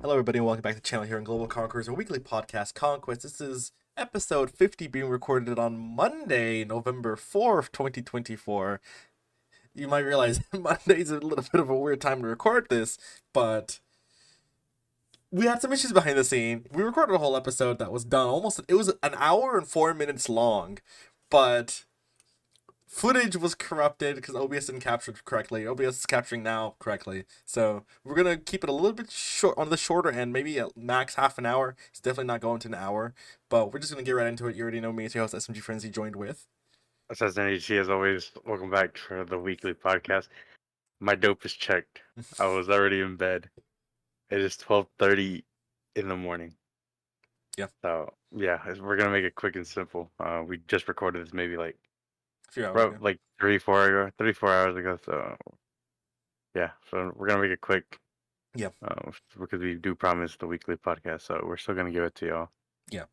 Hello, everybody, and welcome back to the channel here on Global Conquerors, a weekly podcast, Conquest. This is episode 50, being recorded on Monday, November 4th, 2024. You might realize Monday's a little bit of a weird time to record this, but we had some issues behind the scene. We recorded a whole episode that was done it was an hour and 4 minutes long, but footage was corrupted because OBS didn't capture it correctly. OBS is capturing now correctly. So we're going to keep it a little bit short, on the shorter end, maybe at max half an hour. It's definitely not going to an hour, but we're just going to get right into it. You already know me. It's your host, SMGFrenzy, joined with... AssassinADC, as always, welcome back for the weekly podcast. My dope is checked. I was already in bed. It is 12:30 in the morning. Yeah. So, yeah, we're going to make it quick and simple. We just recorded this maybe like, A few hours ago. like 34 hours ago. So, yeah, so we're going to make it quick. Yeah. Because we do promise the weekly podcast, so we're still going to give it to y'all. Yeah.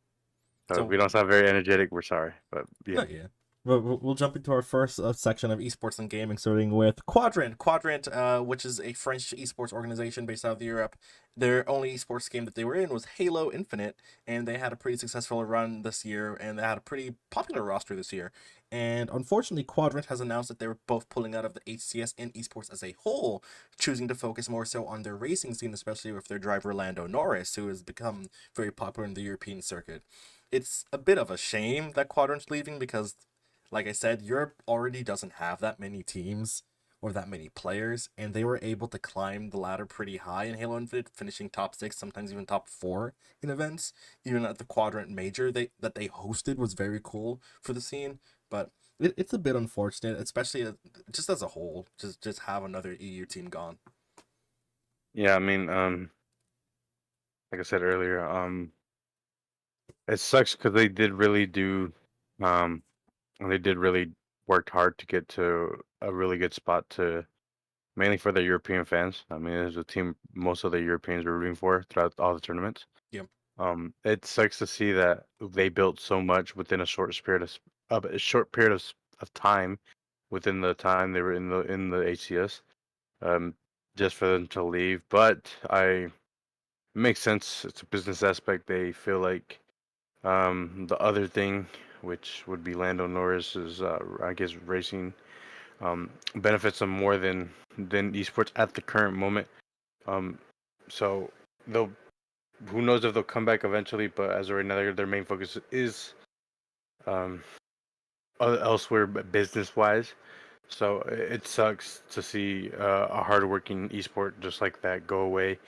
So if we don't sound very energetic, we're sorry. But, yeah. Yeah. We'll jump into our first section of esports and gaming, starting with Quadrant. Quadrant, which is a French esports organization based out of Europe. Their only esports game that they were in was Halo Infinite, and they had a pretty successful run this year, and they had a pretty popular roster this year. And unfortunately, Quadrant has announced that they were both pulling out of the HCS and esports as a whole, choosing to focus more so on their racing scene, especially with their driver Lando Norris, who has become very popular in the European circuit. It's a bit of a shame that Quadrant's leaving because, like I said, Europe already doesn't have that many teams or that many players, and they were able to climb the ladder pretty high in Halo Infinite, finishing top 6, sometimes even top 4 in events. Even at the Quadrant Major that they hosted was very cool for the scene, but it's a bit unfortunate, especially just as a whole, just have another EU team gone. Yeah, I mean, like I said earlier, it sucks because they did really um, worked hard to get to a really good spot mainly for the European fans. I mean, it was a team most of the Europeans were rooting for throughout all the tournaments. Yeah. It sucks to see that they built so much within a short period of time within the time they were in the HCS, just for them to leave. But it makes sense. It's a business aspect. They feel like the other thing, which would be Lando Norris's, I guess, racing, benefits them more than esports at the current moment. So they'll, who knows if they'll come back eventually, but as of right now, their main focus is um, elsewhere, business wise. So it sucks to see a hardworking esport just like that go away,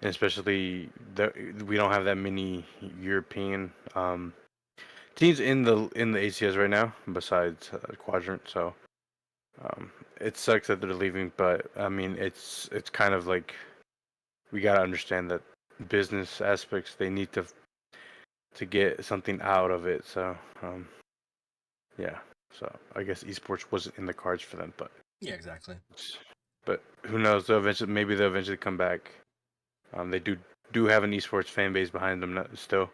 and especially that we don't have that many European teams in the ACS right now besides Quadrant. So it sucks that they're leaving, but I mean it's kind of like we gotta understand that business aspects, they need to get something out of it. So yeah. So I guess esports wasn't in the cards for them, but Yeah, exactly. But who knows? Maybe they'll eventually come back. They do have an esports fan base behind them still.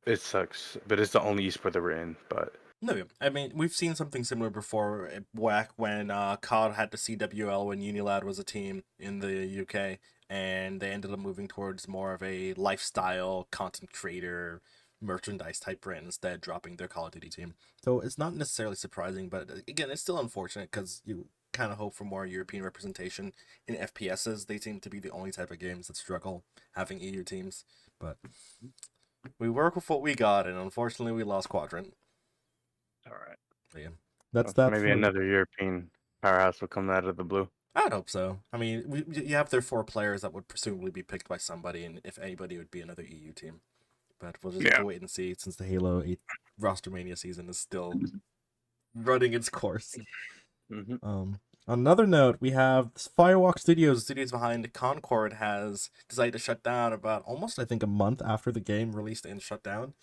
It sucks, but it's the only esport that we're in. But No, I mean, we've seen something similar before, back when COD had the CWL when Unilad was a team in the UK, and they ended up moving towards more of a lifestyle content creator merchandise type brand instead, dropping their Call of Duty team. So it's not necessarily surprising, but again, it's still unfortunate because you kind of hope for more European representation in FPSs. They seem to be the only type of games that struggle having EU teams, but we work with what we got, and unfortunately we lost Quadrant. all right, Yeah, that's that. Maybe another European powerhouse will come out of the blue. I would hope so. I mean, you have their 4 players that would presumably be picked by somebody, and if anybody, it would be another EU team. But we'll just have to wait and see, since the Halo 8 roster mania season is still running its course. On another note, we have Firewalk Studios, the studios behind Concord, has decided to shut down about almost, I think, a month after the game released and shut down.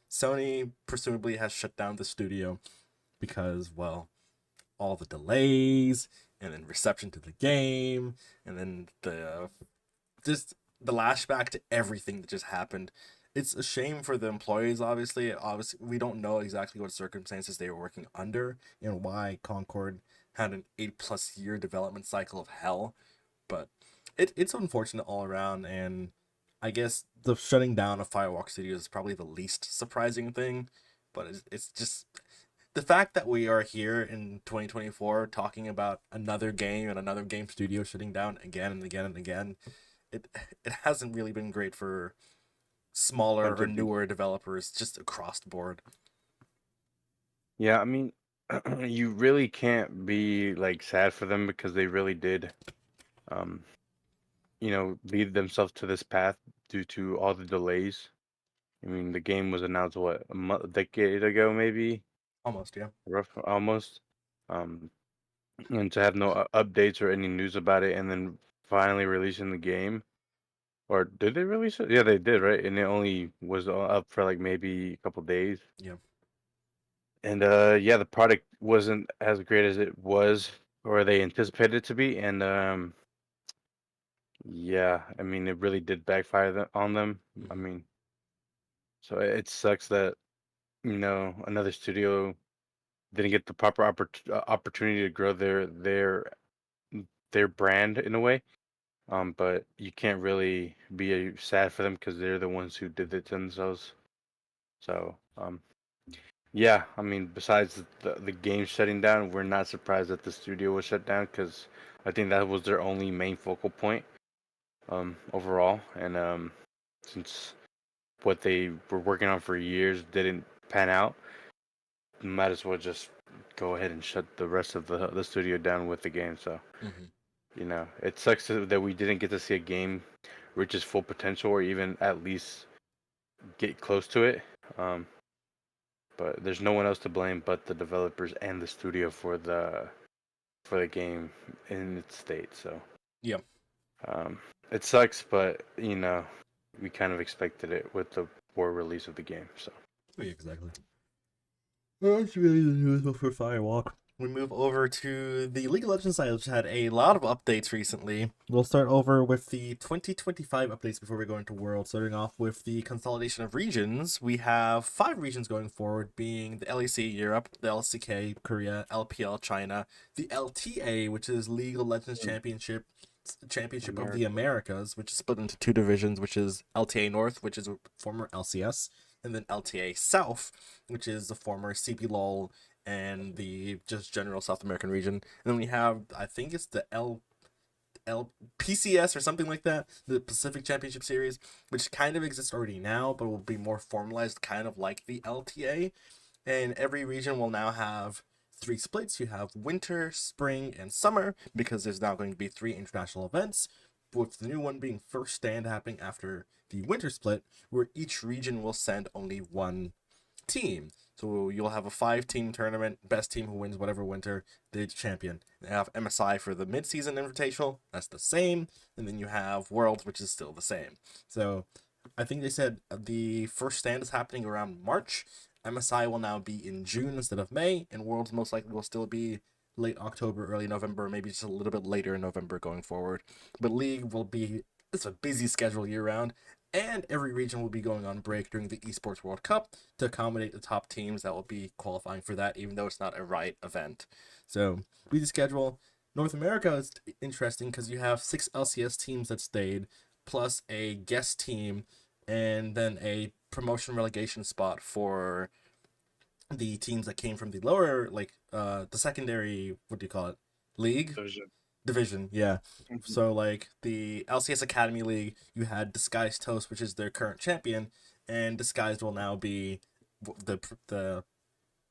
Sony presumably has shut down the studio because, well, all the delays and then reception to the game and then the lashback to everything that just happened. It's a shame for the employees. Obviously we don't know exactly what circumstances they were working under and why Concord had an 8+ year development cycle of hell, but it's unfortunate all around, and I guess the shutting down of Firewalk Studios is probably the least surprising thing. But it's just the fact that we are here in 2024 talking about another game and another game studio shutting down again and again and again. It it hasn't really been great for smaller or Content. newer developers just across the board. Yeah, I mean, you really can't be like sad for them because they really did, um, lead themselves to this path due to all the delays. I mean, the game was announced what a decade ago, maybe, Almost, yeah. rough, almost. Um, and to have no updates or any news about it, and then finally releasing the game, or did they release it? Yeah, they did, right? And it only was up for like maybe a couple days. Yeah. And yeah, the product wasn't as great as it was or they anticipated it to be. And yeah, I mean, it really did backfire on them. I Hmm. mean, so it sucks that another studio didn't get the proper opportunity to grow their brand in a way. But you can't really be sad for them because they're the ones who did it to themselves. So yeah, I mean, besides the game shutting down, we're not surprised that the studio was shut down because I think that was their only main focal point overall. And since what they were working on for years didn't pan out, might as well just go ahead and shut the rest of the studio down with the game. So Hmm. it sucks that we didn't get to see a game reach its full potential or even at least get close to it. Um, but there's no one else to blame but the developers and the studio for the game in its state. So Yeah. um, it sucks, but we kind of expected it with the poor release of the game. So Oh, yeah, exactly. Well, that's really the news for Firewalk. We move over to the League of Legends side, which had a lot of updates recently. We'll start over with the 2025 updates before we go into World. Starting off with the consolidation of regions, we have 5 regions going forward, being the LEC Europe, the LCK Korea, LPL China, the LTA, which is League of Legends Championship of the America. Americas, which is split into 2 divisions, which is LTA North, which is former LCS, and then LTA South, which is the former CP LOL and the just general South American region. And then we have, I think it's the PCS or something like that, the Pacific Championship Series, which kind of exists already now, but will be more formalized, kind of like the LTA. And every region will now have 3 splits. You have winter, spring, and summer, because there's now going to be 3 international events, with the new one being first stand happening after the winter split, where each region will send only one team. So you'll have a 5 team tournament, best team who wins whatever winter, the champion. They have MSI for the mid-season invitational, that's the same, and then you have Worlds, which is still the same. So I think they said the first stand is happening around March. MSI will now be in June instead of May, and Worlds most likely will still be late October, early November, maybe just a little bit later in November going forward. But League will be, it's a busy schedule year round, and every region will be going on break during the Esports World Cup to accommodate the top teams that will be qualifying for that, even though it's not a Riot event. So, busy schedule. North America is interesting because you have 6 LCS teams that stayed, plus a guest team, and then a promotion relegation spot for the teams that came from the lower, like the secondary, what do you call it, league Division. division, yeah. Mhm. So like the LCS Academy League, you had Disguised Toast, which is their current champion, and Disguised will now be the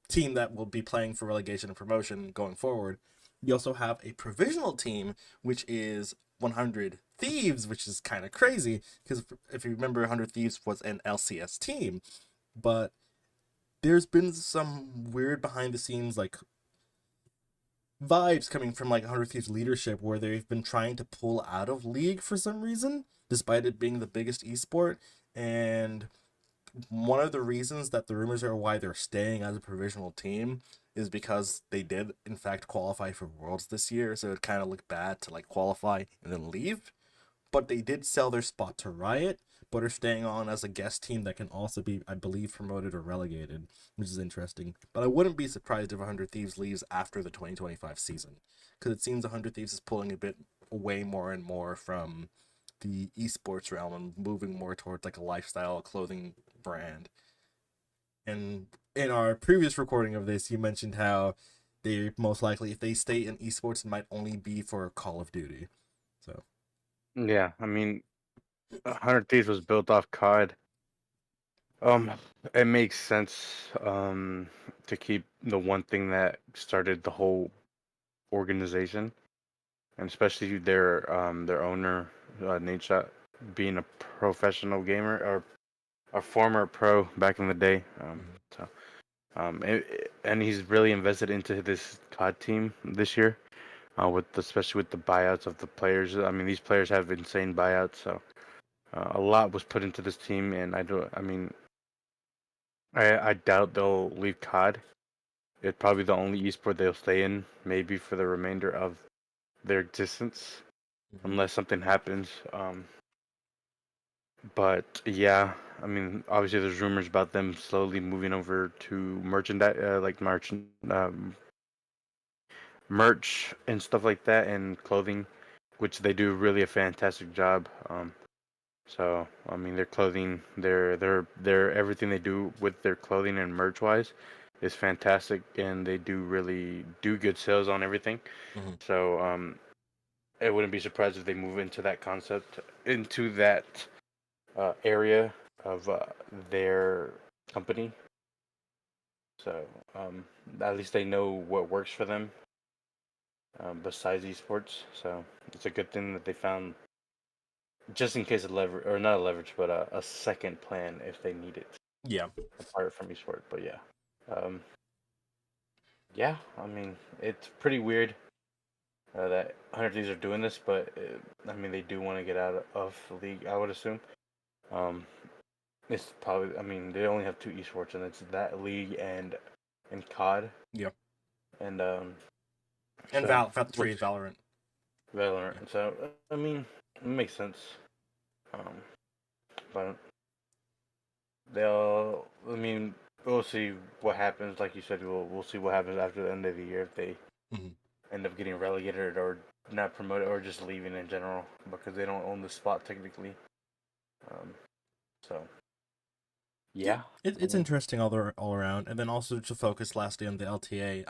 team that will be playing for relegation and promotion going forward. You also have a provisional team, which is 100 Thieves, which is kind of crazy because if you remember, 100 Thieves was an LCS team, but there's been some weird behind the scenes like vibes coming from like 100 Thieves leadership where they've been trying to pull out of League for some reason, despite it being the biggest esport. And one of the reasons that the rumors are why they're staying as a provisional team is because they did in fact qualify for Worlds this year, so it kind of looked bad to like qualify and then leave. But they did sell their spot to Riot, but are staying on as a guest team that can also be, I believe, promoted or relegated, which is interesting. But I wouldn't be surprised if 100 Thieves leaves after the 2025 season, because it seems 100 Thieves is pulling a bit away more and more from the esports realm and moving more towards like a lifestyle clothing brand. And in our previous recording of this, you mentioned how they most likely, if they stay in esports, it might only be for Call of Duty. So Yeah, I mean, 100 Thieves was built off COD. Um, it makes sense to keep the one thing that started the whole organization, and especially their owner, Nadeshot, being a professional gamer or a former pro back in the day. So and he's really invested into this COD team this year, especially with the buyouts of the players. I mean, these players have insane buyouts, so a lot was put into this team, and I don't. I mean, I doubt they'll leave COD. It's probably the only esport they'll stay in, maybe for the remainder of their existence, unless something happens. But yeah, I mean, obviously there's rumors about them slowly moving over to merchandise, like merch and stuff like that, and clothing, which they do really a fantastic job. So I mean, their clothing, their everything they do with their clothing and merch wise is fantastic, and they do really do good sales on everything. mm-hmm. So I wouldn't be surprised if they move into that concept, into that area of their company. So at least they know what works for them besides esports. So it's a good thing that they found, just in case of leverage, or not a leverage, but a second plan if they need it Yeah. apart from esports. But yeah, um, yeah. I mean, it's pretty weird that 100 Thieves are doing this, but I mean, they do want to get out of the league, I would assume. Um, it's probably, I mean, they only have two esports, and it's that league and COD, Yeah. and And so Three which Valorant. Valorant. Yeah. So I mean, it makes sense. Um, but they'll, I mean, we'll see what happens. Like you said, we'll see what happens after the end of the year if they Mm-hmm. end up getting relegated or not promoted or just leaving in general because they don't own the spot technically. Um, so Yeah, yeah, I it's mean, interesting all around, and then also to focus lastly on the LTA.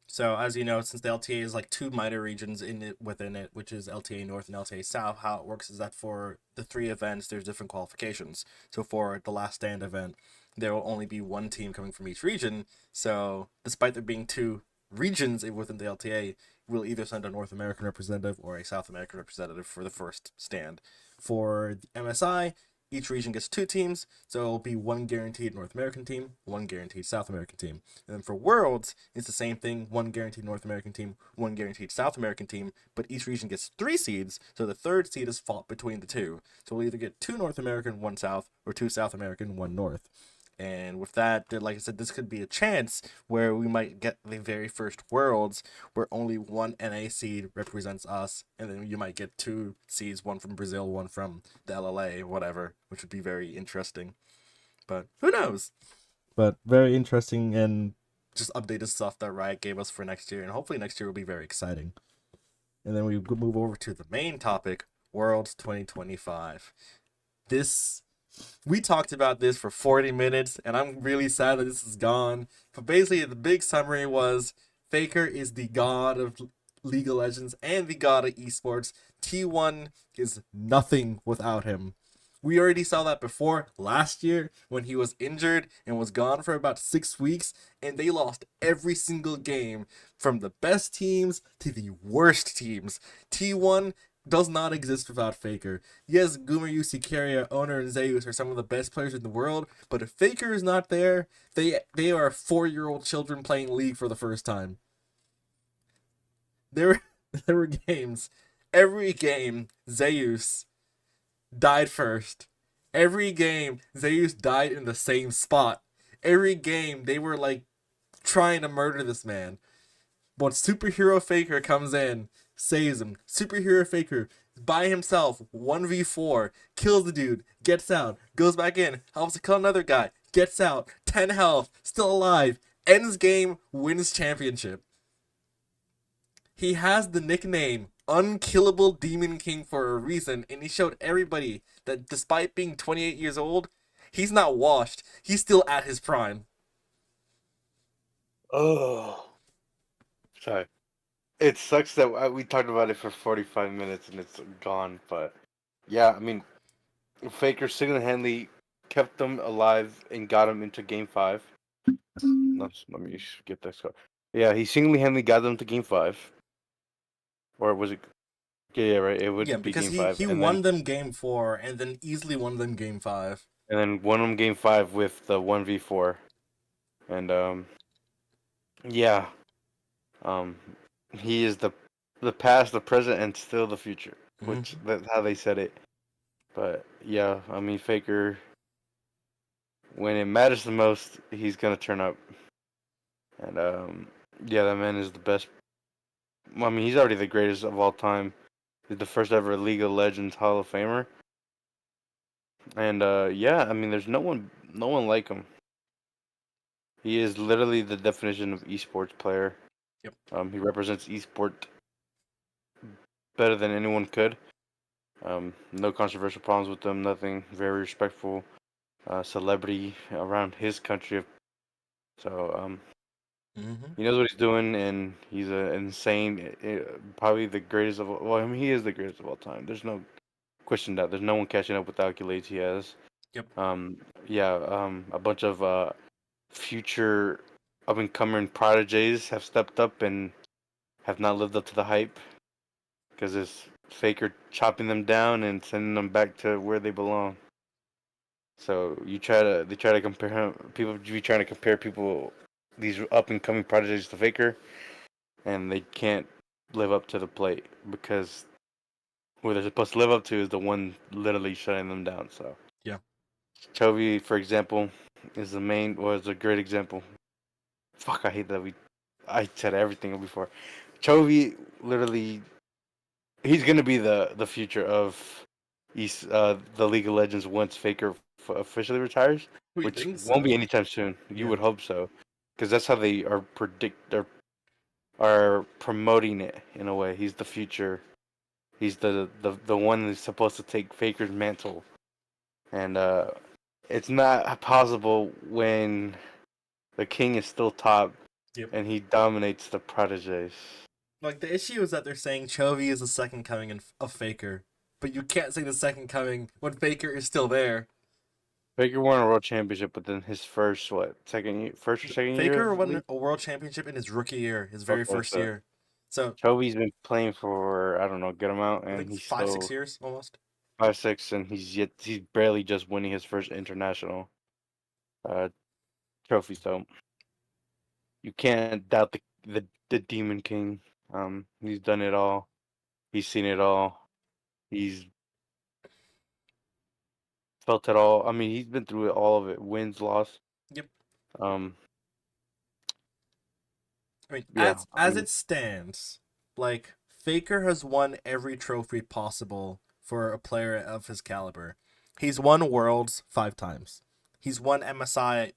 So as you know, since the LTA is like two minor regions in it within it, which is LTA North and LTA South, how it works is that for the three events, there's different qualifications. So for the Last Stand event, there will only be one team coming from each region. So despite there being two regions within the LTA, we'll either send a North American representative or a South American representative for the first stand. For the MSI, each region gets two teams, so it'll be one guaranteed North American team, one guaranteed South American team. And then for Worlds, it's the same thing, one guaranteed North American team, one guaranteed South American team, but each region gets three seeds, so the third seed is fought between the two. So we'll either get two North American, one South, or two South American, one North. And with that, like I said, this could be a chance where we might get the very first Worlds where only one NA seed represents us, and then you might get two seeds, one from Brazil, one from the LLA, whatever, which would be very interesting. But who knows? But very interesting and just updated stuff that Riot gave us for next year, and hopefully next year will be very exciting. And then we move over to the main topic, Worlds 2025. This we talked about this for 40 minutes, and I'm really sad that this is gone. But basically, the big summary was Faker is the god of League of Legends and the god of esports. T1 is nothing without him. We already saw that before last year when he was injured and was gone for about 6 weeks, and they lost every single game from the best teams to the worst teams. T1 does not exist without Faker. Yes, Gumayusi, Sikaria, Owner, and Zeus are some of the best players in the world, but if Faker is not there, they are 4-year-old children playing League for the first time. There, there were games. Every game, Zeus died first. Every game, Zeus died in the same spot. Every game, they were like trying to murder this man. But Superhero Faker comes in, saves him. Superhero Faker by himself, 1v4, kills the dude, gets out, goes back in, helps to kill another guy, gets out, 10 health, still alive, ends game, wins championship. He has the nickname unkillable Demon King for a reason, and he showed everybody that despite being 28 years old, he's not washed. He's still at his prime. Oh, sorry. It sucks that we talked about it for 45 minutes and it's gone. But yeah, I mean, Faker single-handedly kept them alive and got them into Game 5. No, let me get that score. Yeah, he single-handedly got them to Game 5, or was it? Yeah, yeah, right. It Yeah, would be because Game he Five, he won them game 4 and then easily won them game 5. and then won them Game 5 with the 1v4, and yeah, um, he is the past, the present, and still the future, which Mm-hmm. that's how they said it. But yeah, I mean, Faker, when it matters the most, he's gonna turn up, and yeah, that man is the best. I mean, he's already the greatest of all time. He's the first ever League of Legends Hall of Famer, and yeah, I mean, there's no one like him. He is literally the definition of esports player. Yep. He represents esport better than anyone could. No controversial problems with them. Nothing. Very respectful celebrity around his country. So Mm-hmm. he knows what he's doing, and he's an insane, probably the greatest of all. Well, I mean, he is the greatest of all time. There's no question that there's no one catching up with the accolades he has. Yep. Um, yeah. A bunch of future up and coming prodigies have stepped up and have not lived up to the hype because it's Faker chopping them down and sending them back to where they belong. So they try to compare people be trying to compare people, these up and coming prodigies to Faker, and they can't live up to the plate because who they're supposed to live up to is the one literally shutting them down. So Yeah. Chovy, for example, was a great example. Fuck, I hate that I said everything before. Chovy literally, he's gonna be the future of the League of Legends once Faker officially retires, We which think won't be so. anytime soon. You Yeah. would hope so, because that's how they are promoting it in a way. He's the future. He's the one that's supposed to take Faker's mantle, and it's not possible when the king is still top Yep. and he dominates the proteges. Like the issue is that they're saying Chovy is the second coming of Faker, but you can't say the second coming when Faker is still there. Faker won a world championship within his first or second year Faker of won league. a world championship in his rookie year, his very Okay, first so year. So Chovey's been playing for I don't know, a good amount, I and think he's 5, 6 still years almost. 5'6", and he's barely just winning his first international uh trophy. So you can't doubt the Demon King. He's done it all. He's seen it all. He's felt it all. I mean, he's been through it, all of it, wins, loss. Yep. Um, I mean, yeah. I as mean, it stands, like Faker has won every trophy possible for a player of his caliber. He's won Worlds 5 times. He's won MSI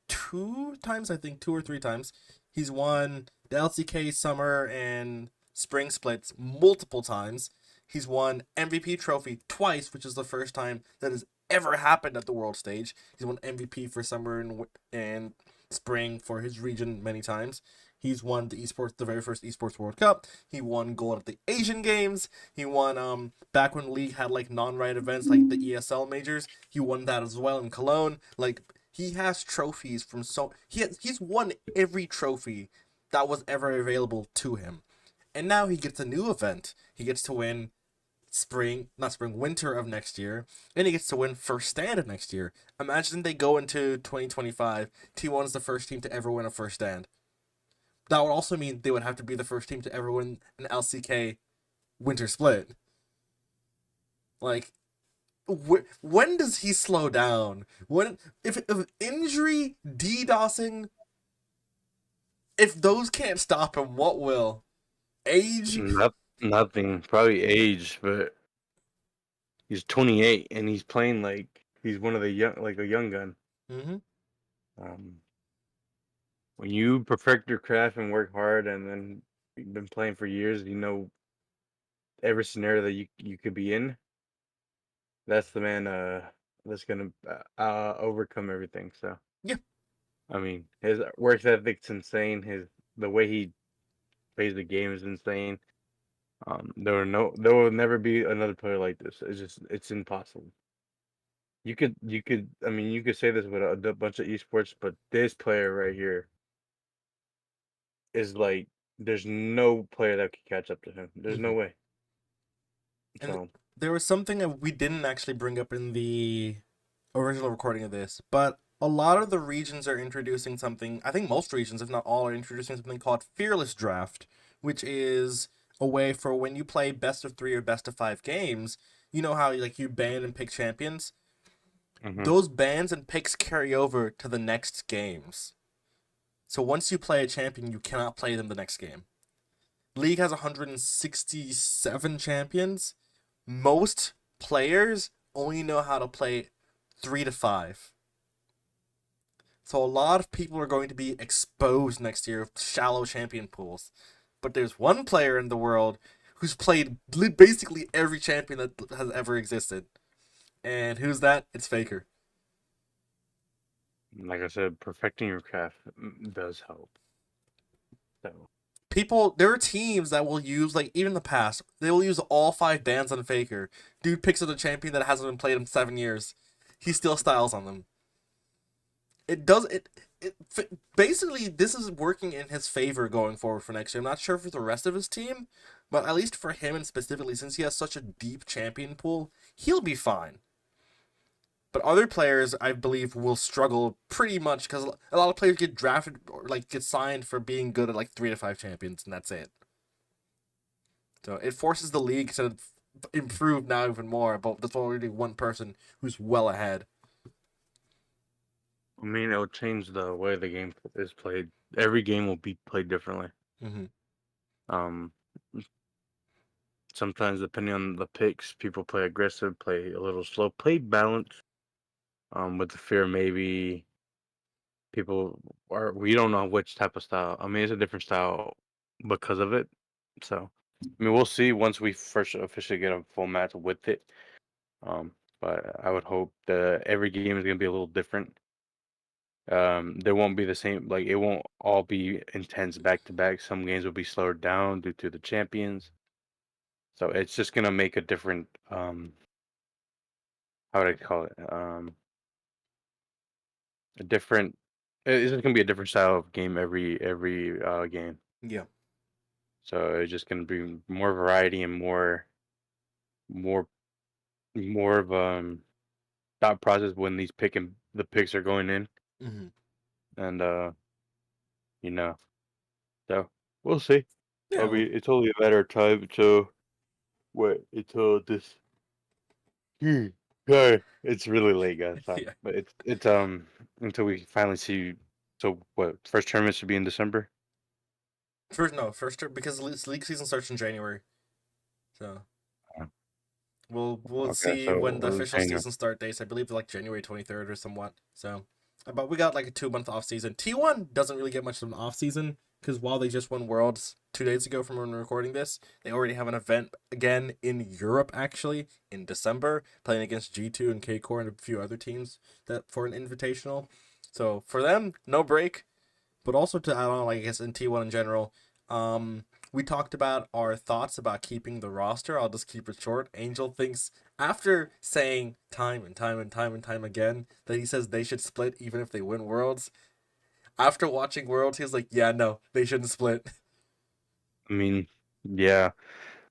2 times, I think 2 or 3 times. He's won the LCK Summer and Spring Splits multiple times. He's won MVP trophy twice, which is the first time that has ever happened at the world stage. He's won MVP for Summer and Spring for his region many times. He's won the very first esports World Cup. He won gold at the Asian Games. He won back when League had like non-riot events like the ESL majors. He won that as well in Cologne. Like he has trophies from he's won every trophy that was ever available to him. And now he gets a new event. He gets to win winter of next year, and he gets to win first stand of next year. Imagine they go into 2025. T1 is the first team to ever win a first stand. That would also mean they would have to be the first team to ever win an LCK winter split. Like, when does he slow down? When if injury, DDoSing, if those can't stop him, what will? Age? nothing. Probably age, but he's 28 and he's playing like he's one of the young, like a young gun. Mm-hmm. Um, when you perfect your craft and work hard, and then you've been playing for years, every scenario that you could be in, that's the man that's gonna overcome everything. So Yeah, I mean, his work ethic's insane. The way he plays the game is insane. There will never be another player like this. It's impossible. I mean, you could say this with a bunch of esports, but this player right here is like, there's no player that can catch up to him. There's no hmm way. and So, there was something that we didn't actually bring up in the original recording of this, but a lot of the regions are introducing something. I think most regions, if not all, are introducing something called Fearless Draft, which is a way for when you play best of 3 or best of 5 games. You know how like you ban and pick champions. hmm Those bans and picks carry over to the next games. So once you play a champion, you cannot play them the next game. League has 167 champions. Most players only know how to play 3 to 5. So a lot of people are going to be exposed next year of shallow champion pools. But there's one player in the world who's played basically every champion that has ever existed. And who's that? It's Faker. like I said, perfecting your craft does help. So, People, there are teams that will use, like, even in the past, they will use all 5 bans on Faker. Dude picks up a champion that hasn't been played in 7 years. He still styles on them. It does it basically this is working in his favor going forward for next year. I'm not sure for the rest of his team, but at least for him and specifically since he has such a deep champion pool, he'll be fine. But other players, I believe, will struggle pretty much because a lot of players get drafted or like get signed for being good at like 3 to 5 champions, and that's it. So it forces the league to improve now even more. But there's already one person who's well ahead. I mean, it'll change the way the game is played. Every game will be played differently. Mm-hmm. Um, Sometimes depending on the picks, people play aggressive, play a little slow, play balanced. With the fear, maybe people are we don't know which type of style. I mean, it's a different style because of it. So, I mean, we'll see once we first officially get a full match with it. Um, but I would hope that every game is gonna be a little different. There won't be the same, like it won't all be intense back to back. Some games will be slowed down due to the champions. So it's just gonna make a different how would I call it? A different it's just gonna be a different style of game every game. Yeah. So it's just gonna be more variety and more more of thought process when the picks are going in, Mm-hmm. and you know, so we'll see. I Yeah. mean, it's only a matter of time to wait until this. Sorry, it's really late, guys. Sorry, Yeah. but it's until we finally see. So what? First tournament should be in December. First, no, first because league season starts in January, so Uh, we'll Okay, see when the so official January. season start dates. I believe like January 23rd or somewhat. So, but we got like a 2 month off season. T1 doesn't really get much of an off season because while they just won Worlds 2 days ago from when we're recording this, they already have an event again in Europe actually in December, playing against G2 and K Core and a few other teams that for an invitational. So for them, no break. But also to add on, like I guess in T1 in general, we talked about our thoughts about keeping the roster. I'll just keep it short. Angel thinks after saying time and time and time and time again that he says they should split even if they win Worlds. After watching Worlds, he was like, "Yeah, no, they shouldn't split." I mean, yeah.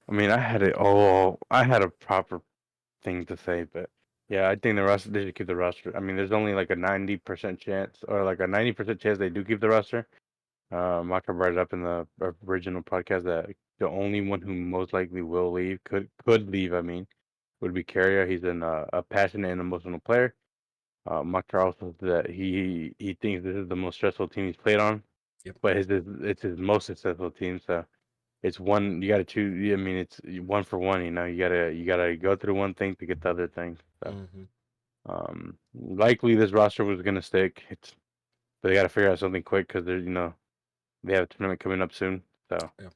I mean, I had it all. I had a proper thing to say, but yeah, I think the roster they should keep the roster. I mean, there's only like a 90% chance, or like a 90% chance they do keep the roster. Maka brought it up in the original podcast that the only one who most likely will leave, could leave. I mean, would be Carrier. He's a passionate and emotional player. Maka also said that he thinks this is the most stressful team he's played on, Yep. but it's his most successful team. So it's one you got to choose. I mean, it's one for one. You know, you gotta go through one thing to get the other thing. So Mm-hmm. likely this roster was gonna stick. But they got to figure out something quick because they have a tournament coming up soon. So Yeah.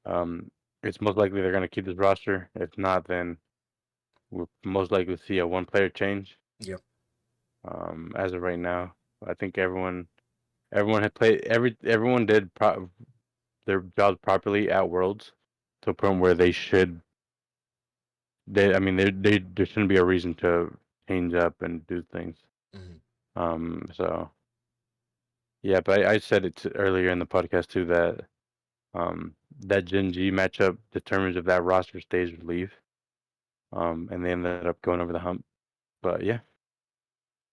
um, it's most likely they're gonna keep this roster. If not, then we'll most likely see a one-player change. Yep. As of right now, I think everyone had played everyone did their jobs properly at Worlds to a point where they should. I mean, there shouldn't be a reason to change up and do things. Hmm. So yeah, but I said it earlier in the podcast too that that Gen G matchup determines if that roster stays or leave. And they ended up going over the hump. But yeah,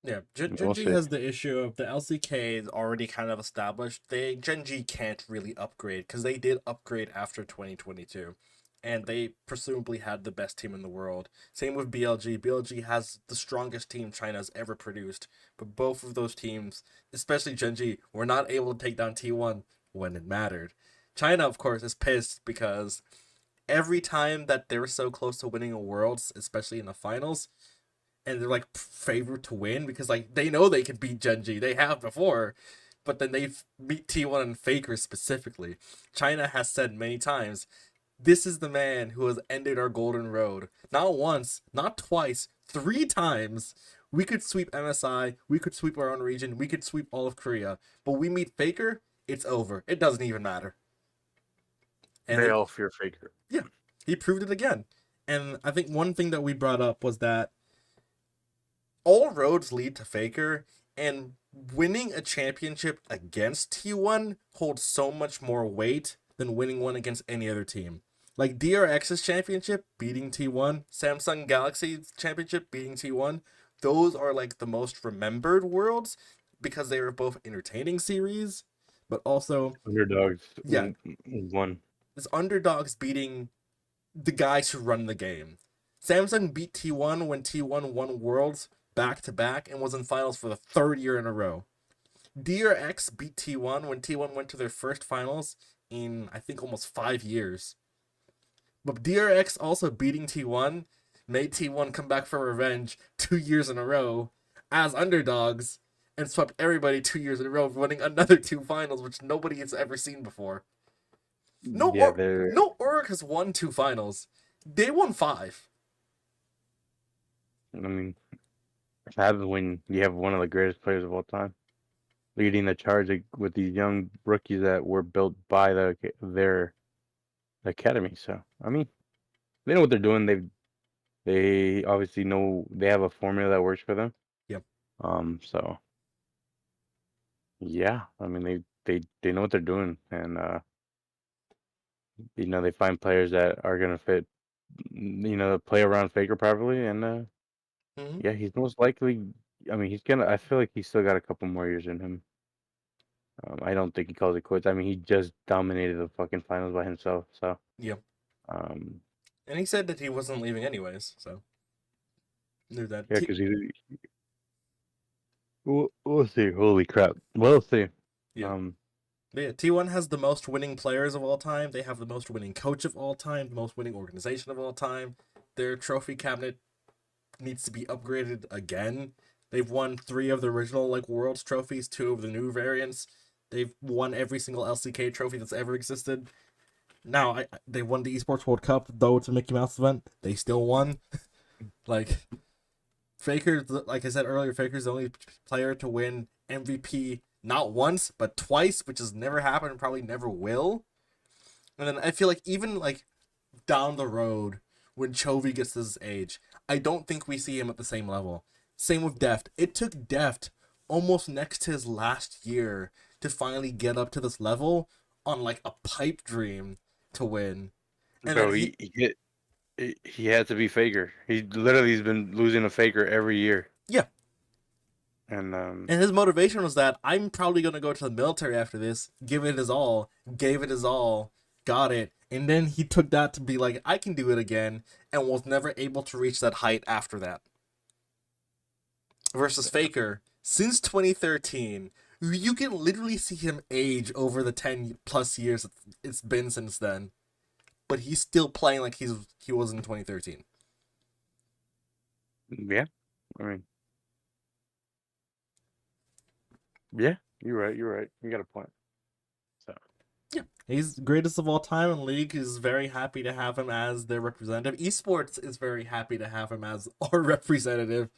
Yeah, Gen we'll G see. has the issue of the LCK is already kind of established. Gen G can't really upgrade because they did upgrade after 2022, and they presumably had the best team in the world. Same with BLG. BLG has the strongest team China's ever produced, but both of those teams, especially Gen G, were not able to take down T1 when it mattered. China, of course, is pissed because every time that they were so close to winning a Worlds, especially in the finals, and they're like favored to win because like they know they can beat Gen G. They have before, but then they beat T1 and Faker specifically. China has said many times, this is the man who has ended our golden road. Not once, not twice, 3 times. We could sweep MSI, we could sweep our own region, we could sweep all of Korea, but we meet Faker, it's over. It doesn't even matter. And They they, all fear Faker. yeah, he proved it again. And I think one thing that we brought up was that all roads lead to Faker, and winning a championship against T1 holds so much more weight than winning one against any other team. Like DRX's championship beating T1, Samsung Galaxy's championship beating T1, those are like the most remembered worlds because they were both entertaining series, but also, Underdogs yeah, won. it's underdogs beating the guys who run the game. Samsung beat T1 when T1 won Worlds back to back and was in finals for the 3rd year in a row. DRX beat T1 when T1 went to their first finals in, I think, almost 5 years. But DRX also beating T1 made T1 come back for revenge 2 years in a row as underdogs and swept everybody 2 years in a row, winning another 2 finals, which nobody has ever seen before. No, Yeah, they're. no Orc has won 2 finals. They won 5. I mean, happens when you have one of the greatest players of all time leading the charge with these young rookies that were built by their academy. So I mean, they know what they're doing. They obviously know they have a formula that works for them. Yep. So yeah, I mean they know what they're doing, and they find players that are gonna fit, play around Faker properly, and Mm-hmm. yeah, he's most likely. I mean, he's gonna. I feel like he's still got a couple more years in him. I don't think he calls it quits. I mean, he just dominated the fucking finals by himself. So, Yep. um, And he said that he wasn't leaving anyways, so knew that. yeah, because we'll see. Holy crap, we'll see. Yeah. Um, But yeah, T1 has the most winning players of all time. They have the most winning coach of all time, the most winning organization of all time. Their trophy cabinet needs to be upgraded again. They've won 3 of the original like Worlds trophies, 2 of the new variants. They've won every single LCK trophy that's ever existed. Now they won the Esports World Cup, though it's a Mickey Mouse event. They still won. Like Faker, like I said earlier, Faker's the only player to win MVP not once but twice, which has never happened and probably never will. And then I feel like even like down the road when Chovy gets to this age, I don't think we see him at the same level. Same with Deft. It took Deft almost next to his last year to finally get up to this level on like a pipe dream to win. And then bro, he had to be Faker. He literally has been losing a Faker every year, yeah, and and his motivation was that I'm probably gonna go to the military after this, give it his all, gave it his all, got it, and then he took that to be like, I can do it again, and was never able to reach that height after that. Versus Faker, since 2013, you can literally see him age over the 10 plus years it's been since then, but he's still playing like he was in 2013. yeah, I mean, yeah, you're right. You're right. You got a point. So. Yeah. He's greatest of all time, and League is very happy to have him as their representative. Esports is very happy to have him as our representative.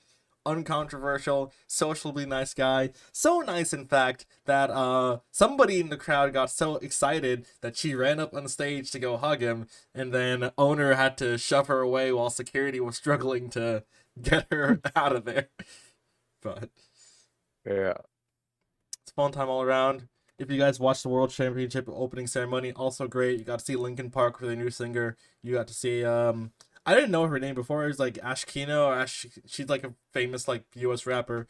Uncontroversial, socially nice guy. So nice, in fact, that somebody in the crowd got so excited that she ran up on stage to go hug him, and then owner had to shove her away while security was struggling to get her out of there. But Yeah. it's fun time all around. If you guys watched the World Championship opening ceremony, also great. You got to see Linkin Park with a new singer. You got to see I didn't know her name before. It was like Ash Kino or Ash. She's like a famous like U.S. rapper.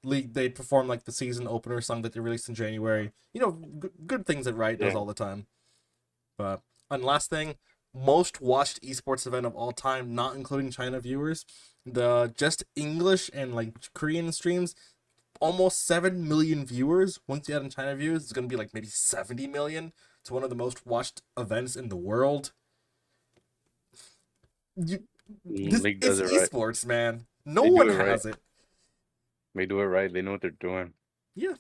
League they performed like the season opener song that they released in January. You know, good things that Riot does Yeah. all the time. But and last thing, most watched esports event of all time, not including China viewers. The just English and like Korean streams, almost 7 million viewers. Once you add in China views, it's going to be like maybe 70 million. It's one of the most watched events in the world. You, this League does it's it right. esports, man. No They do one it right. has it. They do it right. They know what they're doing. Yeah.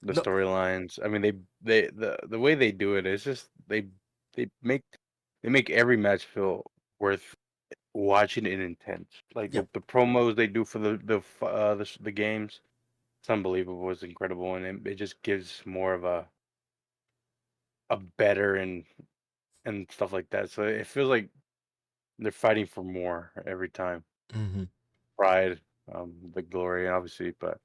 The No. storylines. I mean, the way they do it is just they make they make every match feel worth watching and intense. Like Yep. the promos they do for the games, it's unbelievable. It's incredible, and it just gives more of a better and stuff like that. So it feels like they're fighting for more every time. Mm-hmm. Pride, the glory, obviously, but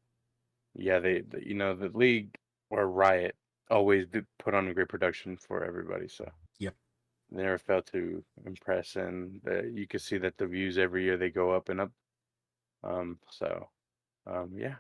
yeah, the league or Riot always do put on a great production for everybody. So Yep. they never fail to impress, and you can see that the views every year they go up and up. Yeah,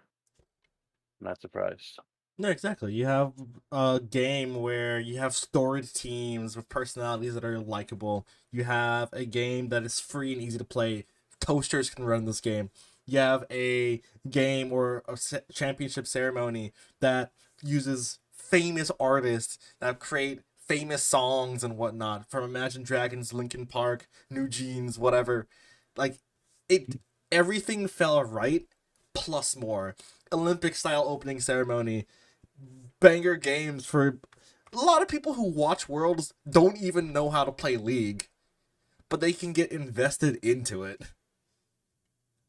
not surprised. No, exactly. You have a game where you have storied teams with personalities that are likable. You have a game that is free and easy to play. Toasters can run this game. You have a game or a championship ceremony that uses famous artists that create famous songs and whatnot, from Imagine Dragons, Linkin Park, New Jeans, whatever. Like it, everything fell right, plus more. Olympic style opening ceremony, banger games for a lot of people who watch Worlds don't even know how to play League, but they can get invested into it.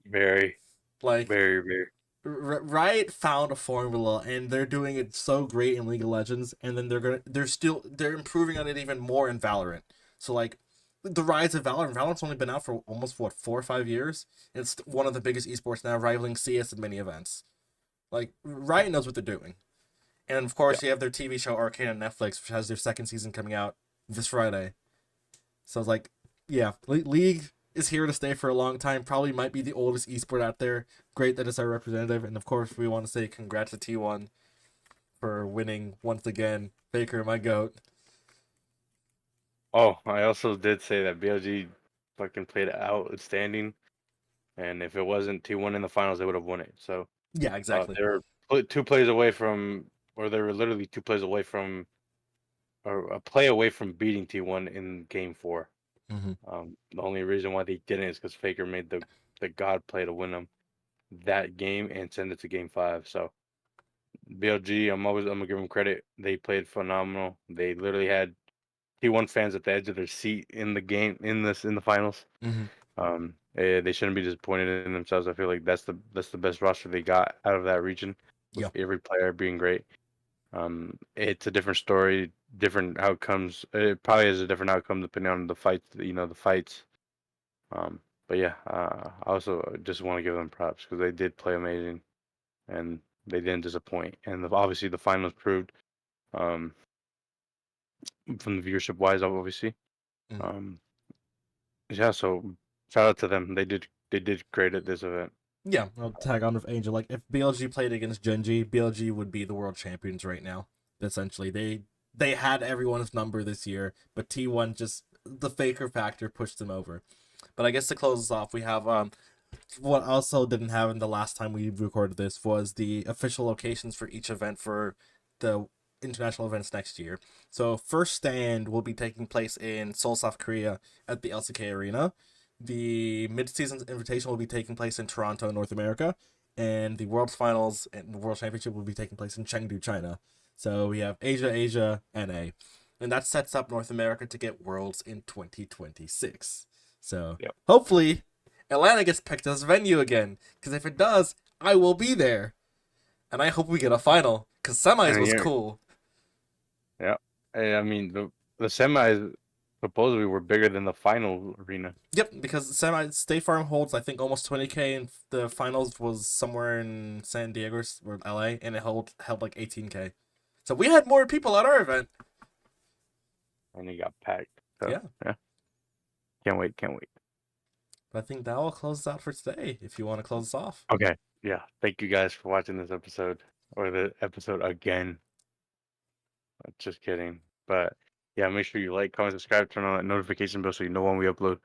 Very, Like very, very. Riot found a formula and they're doing it so great in League of Legends, and then they're improving on it even more in Valorant. So like the rise of Valorant. Valorant's only been out for almost what 4 or 5 years. It's one of the biggest esports now, rivaling CS in many events. Like Riot knows what they're doing. And of Yeah. course, you have their TV show Arcane on Netflix, which has their second season coming out this Friday. So it's like, yeah, League is here to stay for a long time. Probably might be the oldest esport out there. Great that it's our representative. And of course, we want to say congrats to T1 for winning once again. Faker, my goat. Oh, I also did say that BLG fucking played outstanding, and if it wasn't T1 in the finals, they would have won it. So Yeah, exactly. they were 2 plays away from, or they were literally 2 plays away from, or a play away from beating T1 in game 4. Mm-hmm. The only reason why they didn't is because Faker made the god play to win them that game and send it to game 5. So BLG, I'm gonna give them credit. They played phenomenal. They literally had T1 fans at the edge of their seat in the game in the finals. Mm-hmm. They shouldn't be disappointed in themselves. I feel like that's the best roster they got out of that region, with Yeah. every player being great. It's a different story, different outcomes. It probably has a different outcome depending on the fights. The fights. Um, but yeah, I also just want to give them props because they did play amazing and they didn't disappoint. And obviously the finals proved, um, from the viewership wise, obviously. Mm-hmm. Um, yeah, so shout out to them. They did great at this event. Yeah, I'll tag on with Angel. Like if BLG played against Genji, BLG would be the world champions right now. Essentially, they had everyone's number this year, but T1 just the faker factor pushed them over. But I guess to close us off, we have what also didn't have in the last time we recorded this was the official locations for each event for the international events next year. So first stand will be taking place in Seoul, South Korea at the LCK Arena. The mid-season invitation will be taking place in Toronto, North America, and the World Finals and the World Championship will be taking place in Chengdu, China. So we have Asia, NA. And that sets up North America to get Worlds in 2026. So Yep. hopefully Atlanta gets picked as venue again. Because if it does, I will be there. And I hope we get a final. Because semis And was yeah, cool. yeah. I mean, the semis supposedly were bigger than the final arena. Yep, because State Farm holds I think almost 20K, and the finals was somewhere in San Diego or LA, and it held like 18K. So we had more people at our event. And it got packed. So, Yeah. yeah. Can't wait. But I think that will close out for today. If you want to close us off. Okay. Yeah. Thank you guys for watching this episode or the episode again. Just kidding. But yeah, make sure you like, comment, subscribe, turn on that notification bell so you know when we upload.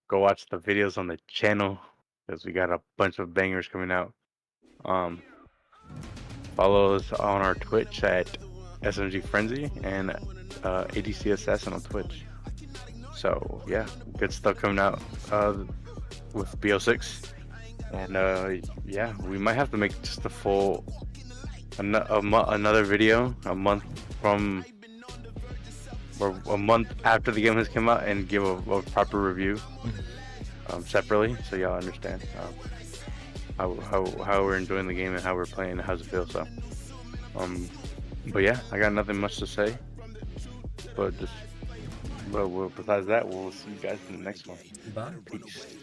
Go watch the videos on the channel because we got a bunch of bangers coming out. Follow us on our Twitch at SMGFrenzy and ADC Assassin on Twitch. So yeah, good stuff coming out with BO6. And yeah, we might have to make just a full another video a month from or a month after the game has come out and give a proper review separately, so y'all understand how we're enjoying the game and how we're playing and how's it feel. So but yeah, I got nothing much to say, but besides that, we'll see you guys in the next one. Bye. Peace.